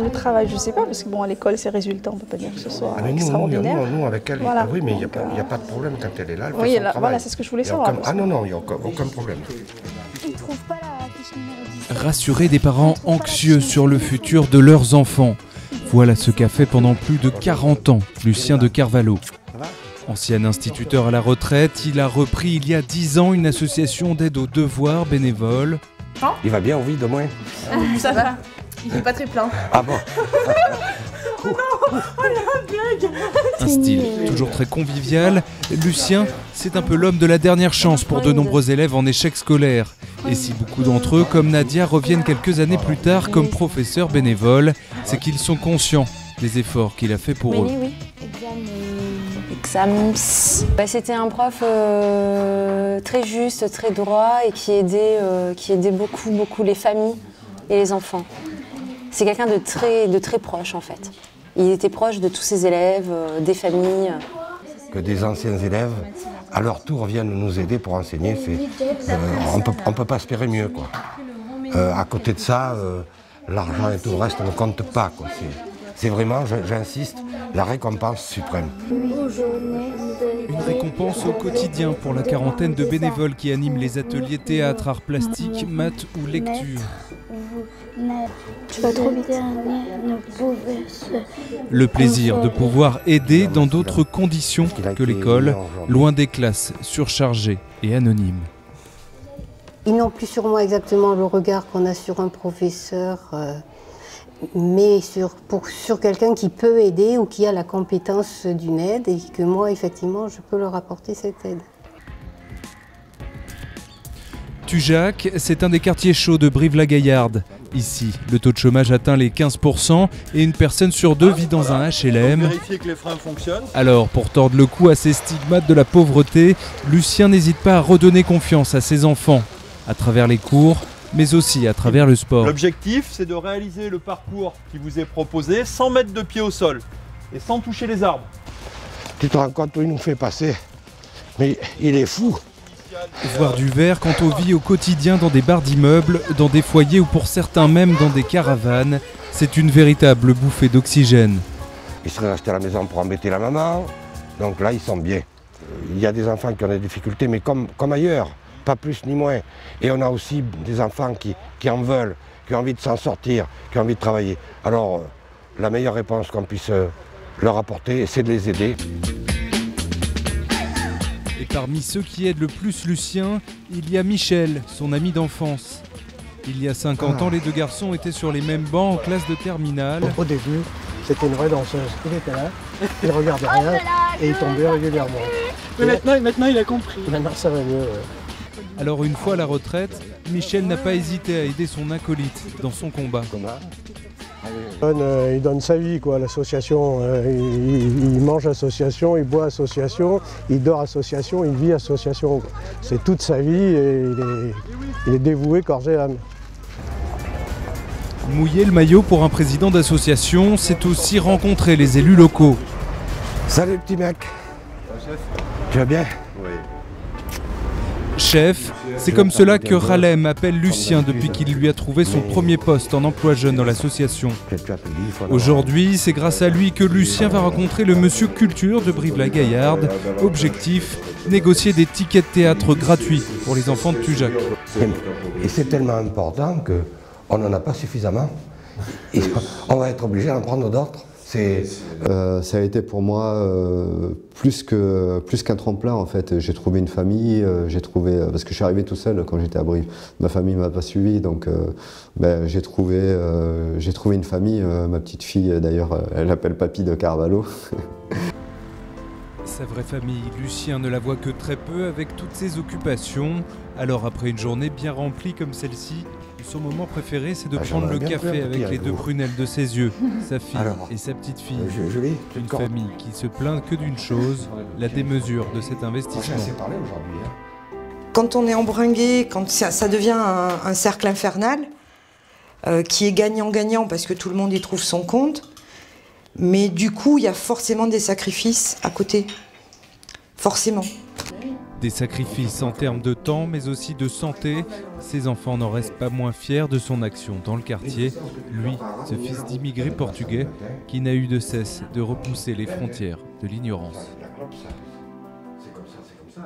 le travail, je ne sais pas, parce que bon, à l'école, ses résultats, on ne peut pas dire que ce soit extraordinaire. Nous, avec elle, voilà. Oui, mais il n'y a pas de problème quand elle est là. Oui, là, voilà, c'est ce que je voulais savoir. Ah non, il n'y a aucun problème. Ils trouvent pas la fiche numéro 10. Rassurer des parents anxieux sur le futur de leurs enfants. Voilà ce qu'a fait pendant plus de 40 ans Lucien de Carvalho. Ancien instituteur à la retraite, il a repris il y a 10 ans une association d'aide aux devoirs bénévoles. Il va bien, oui, de moins. Ça va. Il fait pas très plein. Ah bon? Un style toujours très convivial, Lucien, c'est un peu l'homme de la dernière chance pour de nombreux élèves en échec scolaire. Et si beaucoup d'entre eux, comme Nadia, reviennent quelques années plus tard comme professeurs bénévoles, c'est qu'ils sont conscients des efforts qu'il a fait pour eux. Oui. Exams. C'était un prof très juste, très droit et qui aidait beaucoup les familles et les enfants. C'est quelqu'un de très proche en fait. Il était proche de tous ses élèves, des familles. Que des anciens élèves, à leur tour, viennent nous aider pour enseigner, on ne peut pas espérer mieux, quoi. À côté de ça, l'argent et tout le reste ne compte pas, quoi. C'est vraiment, j'insiste, la récompense suprême. Une récompense au quotidien pour la quarantaine de bénévoles qui animent les ateliers théâtre, arts plastiques, maths ou lecture. Tu vas trop vite. Le plaisir de pouvoir aider dans d'autres conditions que l'école, loin des classes surchargées et anonymes. Ils n'ont plus sur moi exactement le regard qu'on a sur un professeur, mais sur quelqu'un qui peut aider ou qui a la compétence d'une aide et que moi, effectivement, je peux leur apporter cette aide. Tujac, c'est un des quartiers chauds de Brive-la-Gaillarde. Ici, le taux de chômage atteint les 15% et une personne sur deux vit dans un HLM. Vérifier que les freins fonctionnent. Alors, pour tordre le cou à ces stigmates de la pauvreté, Lucien n'hésite pas à redonner confiance à ses enfants, à travers les cours, mais aussi à travers le sport. L'objectif, c'est de réaliser le parcours qui vous est proposé sans mettre de pied au sol et sans toucher les arbres. Tu te rends compte où il nous fait passer? Mais il est fou. Voir du vert quand on vit au quotidien dans des bars d'immeubles, dans des foyers ou pour certains même dans des caravanes, c'est une véritable bouffée d'oxygène. Ils seraient restés à la maison pour embêter la maman, donc là ils sont bien. Il y a des enfants qui ont des difficultés, mais comme ailleurs, pas plus ni moins. Et on a aussi des enfants qui en veulent, qui ont envie de s'en sortir, qui ont envie de travailler. Alors la meilleure réponse qu'on puisse leur apporter, c'est de les aider. Et parmi ceux qui aident le plus Lucien, il y a Michel, son ami d'enfance. Il y a 50 ans, les deux garçons étaient sur les mêmes bancs en classe de terminale. Au début, c'était une vraie danseuse. Il était là, il regardait rien et il tombait régulièrement. Mais maintenant il a compris. Maintenant ça va mieux. Alors une fois à la retraite, Michel n'a pas hésité à aider son acolyte dans son combat. Il donne sa vie quoi, à l'association. Il mange association, il boit association, il dort association, il vit association. C'est toute sa vie et il est dévoué corps et âme. Mouiller le maillot pour un président d'association, c'est aussi rencontrer les élus locaux. Salut petit mec. Tu vas bien? Oui. Chef, c'est comme cela que Ralem appelle Lucien depuis qu'il lui a trouvé son premier poste en emploi jeune dans l'association. Aujourd'hui, c'est grâce à lui que Lucien va rencontrer le monsieur culture de Brive-la-Gaillarde. Objectif, négocier des tickets de théâtre gratuits pour les enfants de Tujac. Et c'est tellement important qu'on n'en a pas suffisamment. Et on va être obligé d'en prendre d'autres. Ça a été pour moi plus qu'un tremplin en fait. J'ai trouvé une famille, parce que je suis arrivé tout seul quand j'étais à Brive. Ma famille ne m'a pas suivi, donc j'ai trouvé une famille. Ma petite fille d'ailleurs, elle appelle Papy de Carvalho. Sa vraie famille, Lucien ne la voit que très peu avec toutes ses occupations. Alors après une journée bien remplie comme celle-ci, son moment préféré c'est de prendre le café avec les deux prunelles de ses yeux, sa fille et sa petite fille. Une famille qui se plaint que d'une chose, la démesure de cet investissement. Quand on est embringué, quand ça devient un cercle infernal, qui est gagnant-gagnant parce que tout le monde y trouve son compte, mais du coup il y a forcément des sacrifices à côté. Forcément. Des sacrifices en termes de temps, mais aussi de santé. Ses enfants n'en restent pas moins fiers de son action dans le quartier. Lui, ce fils d'immigrés portugais, qui n'a eu de cesse de repousser les frontières de l'ignorance.